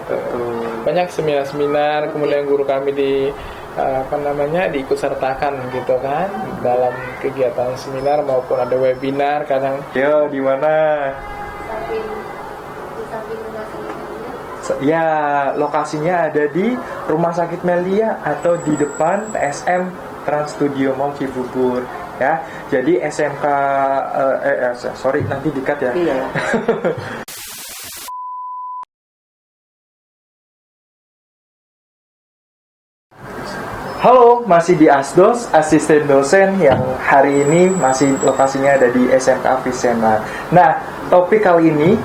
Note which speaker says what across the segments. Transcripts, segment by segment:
Speaker 1: gitu.
Speaker 2: Banyak seminar-seminar, kemudian guru kami diikut sertakan gitu kan dalam kegiatan seminar maupun ada webinar kadang.
Speaker 1: Yo, di mana? Ya, lokasinya ada di Rumah Sakit Melia atau di depan TSM Trans Studio Mall Cibubur ya. Jadi SMK nanti dikat ya.
Speaker 3: Iya.
Speaker 1: Halo, masih di Asdos, asisten dosen yang hari ini masih lokasinya ada di SMK Avicenna. Nah, topik kali ini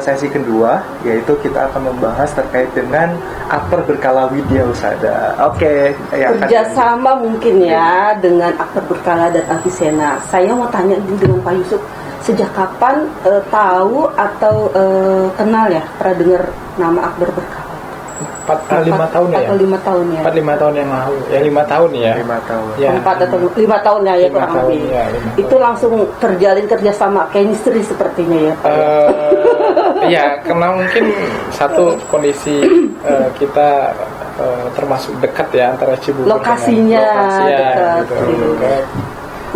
Speaker 1: sesi kedua, yaitu kita akan membahas terkait dengan aktor berkala Widya Husada. Oke,
Speaker 3: kerjasama mungkin ya dengan aktor berkala dan Avicenna. Saya mau tanya dulu dengan Pak Yusuf, sejak kapan tahu atau kenal ya, pernah dengar nama aktor berkala?
Speaker 2: 5 tahun ya?
Speaker 3: Atau 5 tahun ya?
Speaker 2: 4-5 tahun yang lalu. Ya 5 tahun ya.
Speaker 1: 5 tahun.
Speaker 2: Ya.
Speaker 3: 4 atau 5 tahun ya kurang lebih.
Speaker 2: Ya,
Speaker 3: itu langsung terjalin kerjasama chemistry sepertinya ya Pak.
Speaker 2: Ya, karena mungkin satu kondisi kita termasuk dekat ya antara Cibubur
Speaker 3: lokasinya
Speaker 2: dekat. Gitu.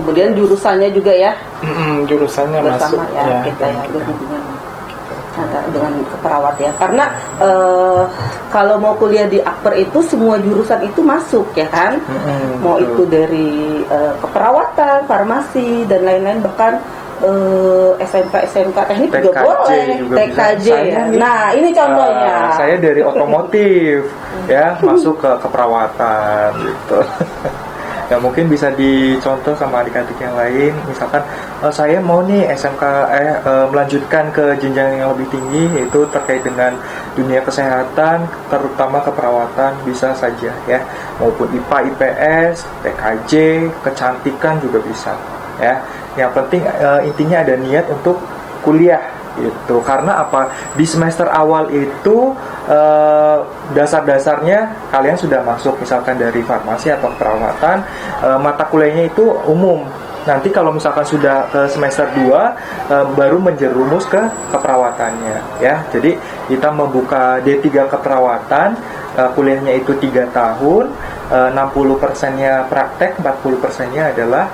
Speaker 3: Kemudian jurusannya juga ya.
Speaker 2: Jurusannya
Speaker 3: bersama
Speaker 2: masuk
Speaker 3: ya, kita ya berhubungan dengan keperawat ya, karena kalau mau kuliah di Akper itu semua jurusan itu masuk ya kan, mau itu dari keperawatan, farmasi dan lain-lain, bahkan SMK teknik juga boleh, TKJ ya. Nah ini contohnya.
Speaker 1: Saya dari otomotif ya masuk ke keperawatan gitu. Ya mungkin bisa dicontoh sama adik-adik yang lain. Misalkan saya mau nih SMK melanjutkan ke jenjang yang lebih tinggi, yaitu terkait dengan dunia kesehatan, terutama keperawatan, bisa saja ya. Maupun IPA, IPS, TKJ, kecantikan juga bisa ya. Yang penting intinya ada niat untuk kuliah gitu. Karena apa? Di semester awal itu dasar-dasarnya kalian sudah masuk, misalkan dari farmasi atau perawatan, mata kuliahnya itu umum. Nanti kalau misalkan sudah ke semester 2 baru menjerumus ke keperawatannya ya. Jadi kita membuka D3 keperawatan, kuliahnya itu 3 tahun, 60%-nya praktek, 40%-nya adalah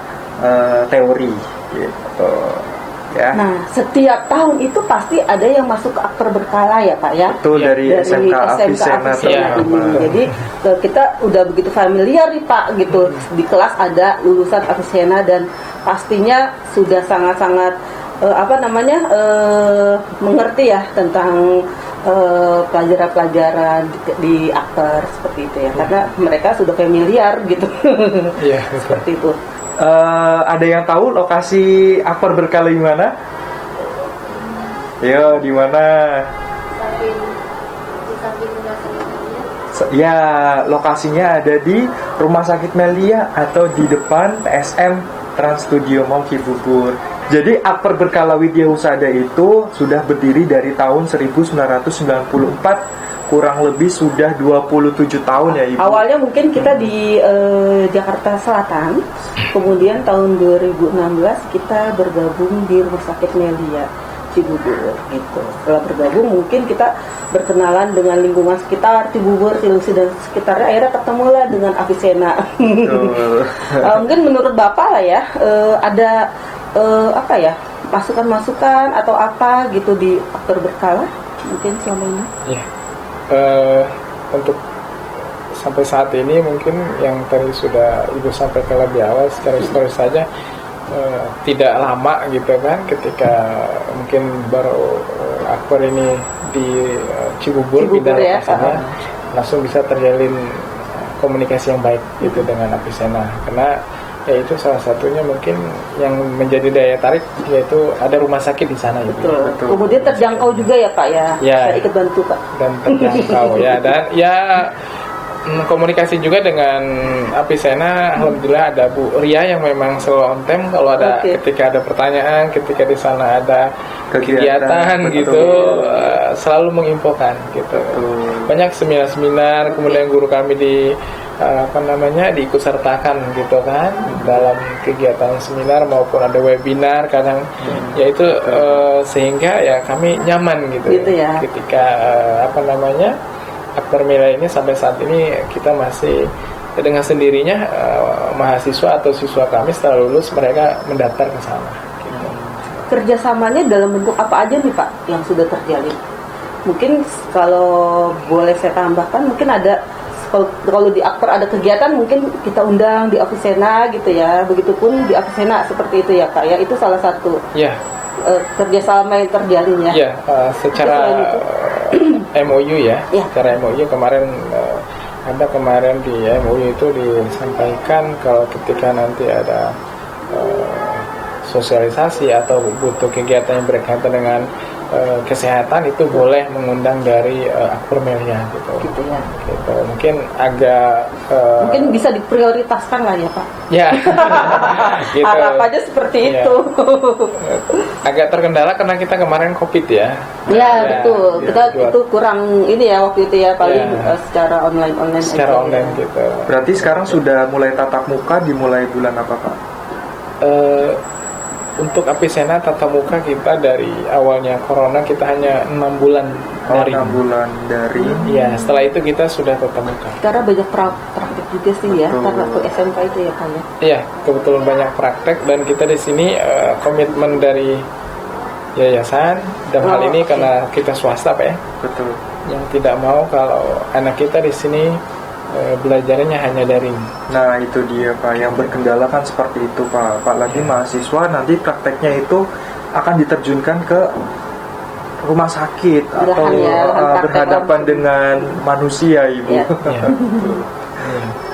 Speaker 1: teori gitu. Ya.
Speaker 3: Nah, setiap tahun itu pasti ada yang masuk ke aktor berkala ya Pak ya.
Speaker 1: Betul, dari SMK Avicenna
Speaker 3: ya. Jadi kita udah begitu familiar nih Pak gitu. Di kelas ada lulusan Avicenna dan pastinya sudah sangat-sangat mengerti ya tentang pelajaran-pelajaran di aktor seperti itu ya. Karena mereka sudah familiar gitu.
Speaker 2: Iya,
Speaker 3: seperti itu.
Speaker 1: Ada yang tahu lokasi aktor berkala di mana? Yo, di mana? Ya, lokasinya ada di Rumah Sakit Melia atau di depan TSM Trans Studio Mall Cibubur. Jadi aktor berkala Widya Husada itu sudah berdiri dari tahun 1994. Kurang lebih sudah 27 tahun ya Ibu.
Speaker 3: Awalnya mungkin kita di Jakarta Selatan, kemudian tahun 2016 kita bergabung di Rumah Sakit Melia Cibubur gitu. Setelah bergabung mungkin kita berkenalan dengan lingkungan sekitar Cibubur, Cilengsi dan sekitarnya, akhirnya ketemulah dengan Avicenna. Mungkin menurut Bapak lah ya, ada masukan-masukan atau apa gitu di aktor berkala mungkin selama ini?
Speaker 2: Yeah. Untuk sampai saat ini mungkin yang tadi sudah Ibu sampaikan lebih awal secara historis saja, tidak lama gitu kan ketika mungkin baru aktor ini di Cibubur pindah
Speaker 3: ya,
Speaker 2: lokasinya, langsung bisa terjalin komunikasi yang baik gitu dengan Avicenna, karena yaitu salah satunya mungkin yang menjadi daya tarik, yaitu ada rumah sakit di sana.
Speaker 3: Betul. Kemudian terjangkau juga ya Pak ya. Saya ikut bantu Pak.
Speaker 2: Dan terjangkau ya, dan ya komunikasi juga dengan Avicenna. Alhamdulillah ada Bu Ria yang memang selalu on time kalau ada ketika ada pertanyaan, ketika di sana ada kegiatan gitu, selalu menginfokan gitu. Banyak seminar-seminar, kemudian guru kami diikut sertakan gitu kan dalam kegiatan seminar maupun ada webinar kadang, yaitu sehingga ya kami nyaman gitu ya ketika akper Melia ini sampai saat ini kita masih dengan sendirinya mahasiswa atau siswa kami setelah lulus mereka mendaftar ke sana. Gitu.
Speaker 3: Kerjasamanya dalam bentuk apa aja nih Pak yang sudah terjalin? Mungkin kalau boleh saya tambahkan, mungkin ada kalau di akper ada kegiatan mungkin kita undang di Avicenna gitu ya. Begitupun di Avicenna seperti itu ya Pak ya. Itu salah satu kerjasama yang terjalin ya.
Speaker 2: Iya, secara MOU ya. Secara MOU kemarin ada kemarin di MOU itu disampaikan kalau ketika nanti ada sosialisasi atau butuh kegiatan yang berkaitan dengan kesehatan itu boleh mengundang dari akper Melia gitu ya. Gitu. Mungkin agak
Speaker 3: mungkin bisa diprioritaskan lah ya Pak.
Speaker 2: Ya. Gitu.
Speaker 3: Harapannya seperti itu.
Speaker 2: Agak terkendala karena kita kemarin Covid ya.
Speaker 3: Ya betul. Kita itu kurang ini ya waktu itu ya paling secara online
Speaker 2: secara
Speaker 3: aja,
Speaker 2: online
Speaker 3: ya.
Speaker 2: gitu.
Speaker 1: Berarti sekarang sudah mulai tatap muka, dimulai bulan apa Pak?
Speaker 2: Untuk Avicenna tatap muka kita dari awalnya corona kita hanya 6 bulan daring.
Speaker 1: 6 bulan daring.
Speaker 2: Ya, setelah itu kita sudah tatap muka.
Speaker 3: Karena banyak praktek juga sih ya, karena ke SMK itu ya Pak ya.
Speaker 2: Iya, kebetulan banyak praktek dan kita di sini komitmen dari yayasan dalam hal ini karena kita swasta Pak ya.
Speaker 1: Betul.
Speaker 2: Yang tidak mau kalau anak kita di sini belajarnya hanya daring.
Speaker 1: Nah itu dia Pak, yang berkendala kan seperti itu Pak. Lagi mahasiswa nanti prakteknya itu akan diterjunkan ke rumah sakit atau berhadapan dengan manusia Ibu.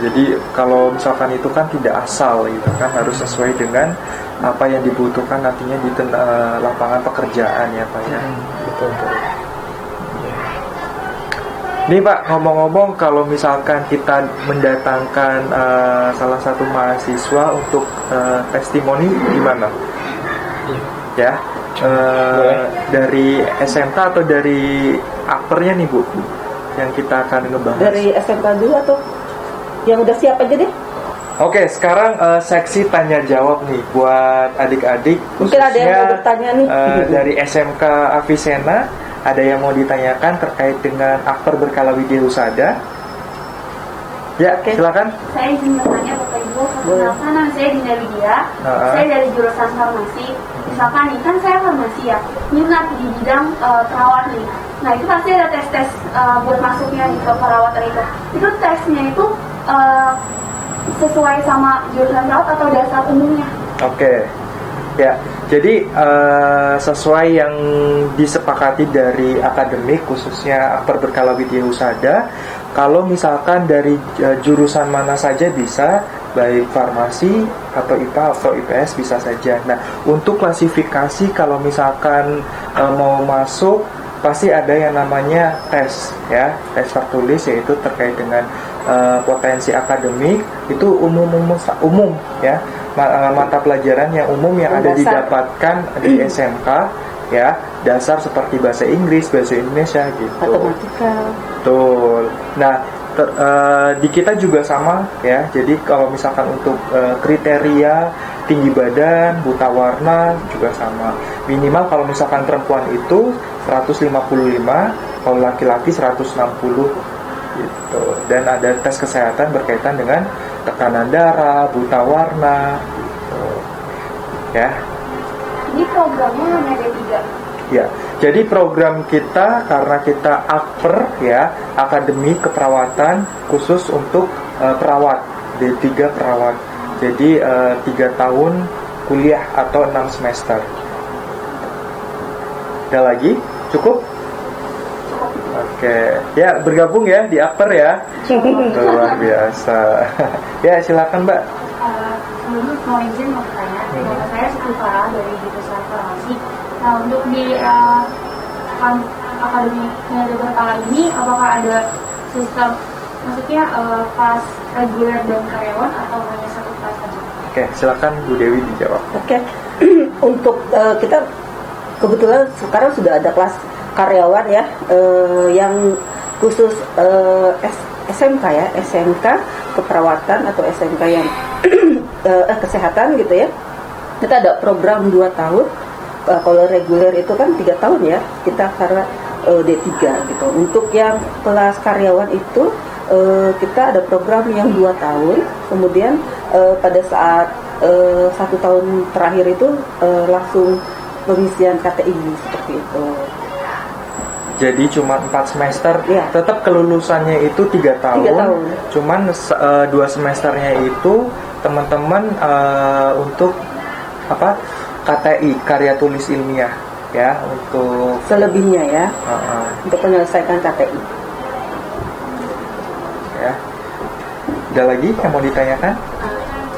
Speaker 1: Jadi kalau misalkan itu kan tidak asal gitu kan, harus sesuai dengan apa yang dibutuhkan nantinya di lapangan pekerjaan ya Pak ya.
Speaker 2: Betul.
Speaker 1: Nih Pak, ngomong-ngomong kalau misalkan kita mendatangkan salah satu mahasiswa untuk testimoni gimana? Ya, dari SMK atau dari akpernya nih Bu, yang kita akan ngebahas.
Speaker 3: Dari SMK dulu atau yang udah siap aja deh?
Speaker 1: Oke, sekarang seksi tanya jawab nih buat adik-adik.
Speaker 3: Mungkin ada yang mau bertanya nih.
Speaker 1: Dari SMK Avicenna. Ada yang mau ditanyakan terkait dengan akper berkala widya husada? Ya, silakan.
Speaker 4: Saya izin bertanya Bapak Ibu, perkenalkan nama saya Dinda Widya. Saya dari jurusan farmasi. Misalkan nih, kan saya farmasi ya, minat di bidang perawat nih. Nah itu pasti ada tes buat masuknya nih ke perawatan itu. Itu tesnya itu sesuai sama jurusan perawat atau dasar umumnya?
Speaker 1: Oke. Ya, jadi sesuai yang disepakati dari akademik khususnya akper berkala widya husada, kalau misalkan dari jurusan mana saja bisa, baik farmasi atau IPA atau IPS bisa saja. Nah, untuk klasifikasi kalau misalkan mau masuk pasti ada yang namanya tes ya, tes tertulis yaitu terkait dengan potensi akademik itu umum ya. Mata pelajaran yang umum yang ada didapatkan di SMK ya, dasar seperti bahasa Inggris, bahasa Indonesia gitu.
Speaker 3: Matematika.
Speaker 1: Betul. Nah, di kita juga sama ya. Jadi kalau misalkan untuk kriteria tinggi badan, buta warna juga sama. Minimal kalau misalkan perempuan itu 155, kalau laki-laki 160 gitu. Dan ada tes kesehatan berkaitan dengan tekanan darah, buta warna gitu. Ya.
Speaker 4: Ini programnya hanya ada 3.
Speaker 1: Ya, jadi program kita karena kita akper ya, akademi keperawatan khusus untuk perawat, D3 perawat. Jadi 3 tahun kuliah atau 6 semester. Ada lagi? Cukup? Oke, ya bergabung ya di akper ya. Luar biasa. Ya silakan Mbak.
Speaker 4: Sebelumnya mau izin mau bertanya, nama saya Siti Farah dari jurusan farmasi. Nah untuk di akademi Melia berkala ini, apakah ada sistem, maksudnya kelas reguler dan karyawan atau hanya satu kelas saja?
Speaker 1: Oke, silakan Bu Dewi dijawab.
Speaker 3: Oke. Untuk kita kebetulan sekarang sudah ada kelas karyawan ya, yang khusus SMK ya, SMK keperawatan atau SMK yang kesehatan gitu ya. Kita ada program 2 tahun. Kalau reguler itu kan 3 tahun ya. Kita karena D3 gitu. Untuk yang kelas karyawan itu kita ada program yang 2 tahun, kemudian pada saat 1 tahun terakhir itu langsung pengisian KTI seperti itu.
Speaker 1: Jadi cuma 4 semester, ya. Tetap kelulusannya itu 3 tahun. 3 tahun. Cuman 2 semesternya itu teman-teman untuk KTI, karya tulis ilmiah, ya, untuk
Speaker 3: selebihnya ya, untuk menyelesaikan KTI.
Speaker 1: Ya. Ada lagi yang mau ditanyakan?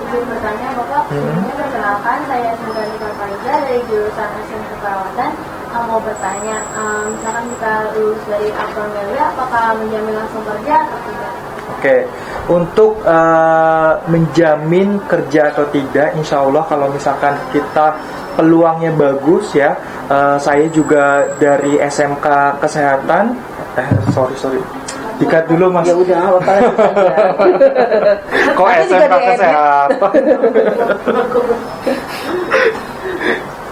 Speaker 4: Izin bertanya Bapak, perkenalkan saya Sundari Farfaiza dari jurusan SMK Keperawatan. Mau bertanya, misalkan kita lulus dari Akbar Melia, apakah menjamin langsung kerja atau tidak?
Speaker 1: Oke, untuk menjamin kerja atau tidak, insya Allah kalau misalkan kita peluangnya bagus ya, saya juga dari SMK Kesehatan, sorry, dikat dulu Mas.
Speaker 3: Ya udah, apa
Speaker 1: Kok SMK Kesehatan?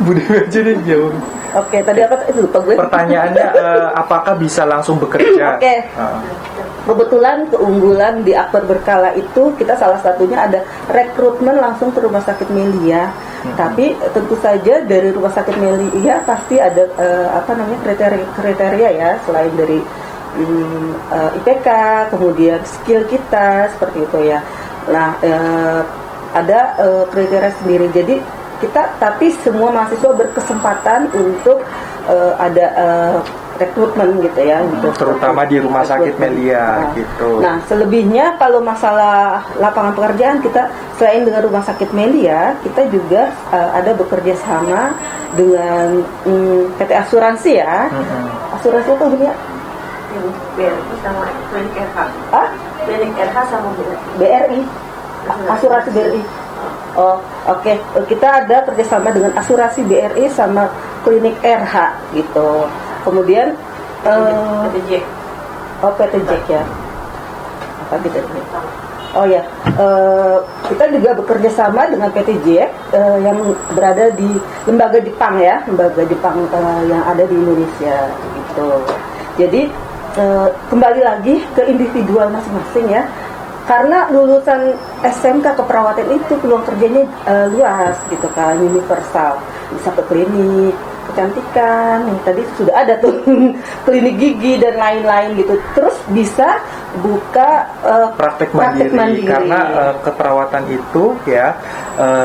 Speaker 1: Budi jadi jauh.
Speaker 3: Oke, tadi apa itu lupa gue.
Speaker 1: Pertanyaannya apakah bisa langsung bekerja?
Speaker 3: Oke. Kebetulan keunggulan di Akbar Berkala itu kita salah satunya ada rekrutmen langsung ke Rumah Sakit Melia. Tapi tentu saja dari Rumah Sakit Melia pasti ada kriteria ya, selain dari IPK, kemudian skill kita seperti itu ya. Nah, ada kriteria sendiri. Jadi tapi semua mahasiswa berkesempatan untuk ada rekrutmen gitu ya, untuk
Speaker 1: terutama di Rumah Sakit Melia gitu.
Speaker 3: Nah, selebihnya kalau masalah lapangan pekerjaan, kita selain dengan Rumah Sakit Melia, kita juga ada bekerja sama dengan PT asuransi ya. Asuransi apa punya?
Speaker 5: BRI sama Klinik RH. Klinik RH sama
Speaker 3: BRI. Asuransi BRI. Oh, oke. Kita ada kerjasama dengan asuransi BRI sama Klinik RH gitu. Kemudian
Speaker 5: PT Jack.
Speaker 3: PT Jack ya. Apa gitu? Oh ya, kita juga bekerja sama dengan PT Jack yang berada di lembaga Jepang ya, lembaga Jepang yang ada di Indonesia gitu. Jadi kembali lagi ke individual masing-masing ya. Karena lulusan SMK Keperawatan itu peluang kerjanya luas gitu kan, universal. Bisa ke klinik kecantikan, yang tadi sudah ada tuh klinik gigi dan lain-lain gitu. Terus bisa buka
Speaker 1: praktek mandiri. Karena keperawatan itu ya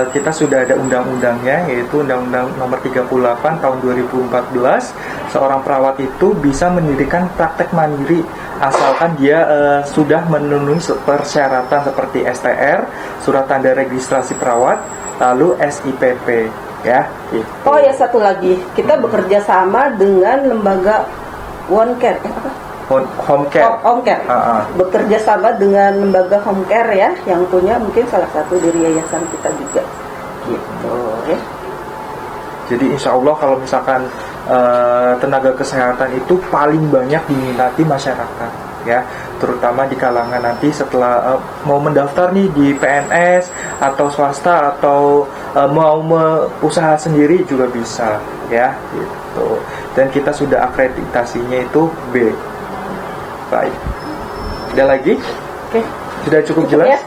Speaker 1: kita sudah ada undang-undangnya, yaitu Undang-Undang Nomor 38 Tahun 2014. Seorang perawat itu bisa mendirikan praktek mandiri asalkan dia sudah memenuhi persyaratan seperti STR, surat tanda registrasi perawat, lalu SIPP ya. Gitu.
Speaker 3: Oh ya, satu lagi, kita bekerja sama dengan lembaga Home Care.
Speaker 1: Home Care.
Speaker 3: Bekerja sama dengan lembaga Home Care ya, yang punya mungkin salah satu dari yayasan kita juga. Gitu ya.
Speaker 1: Jadi insya Allah kalau misalkan tenaga kesehatan itu paling banyak diminati masyarakat ya, terutama di kalangan nanti setelah mau mendaftar nih di PNS atau swasta atau mau usaha sendiri juga bisa ya gitu. Dan kita sudah akreditasinya itu B. Baik. Ada lagi?
Speaker 3: Oke.
Speaker 1: Sudah cukup jelas?
Speaker 3: Ya?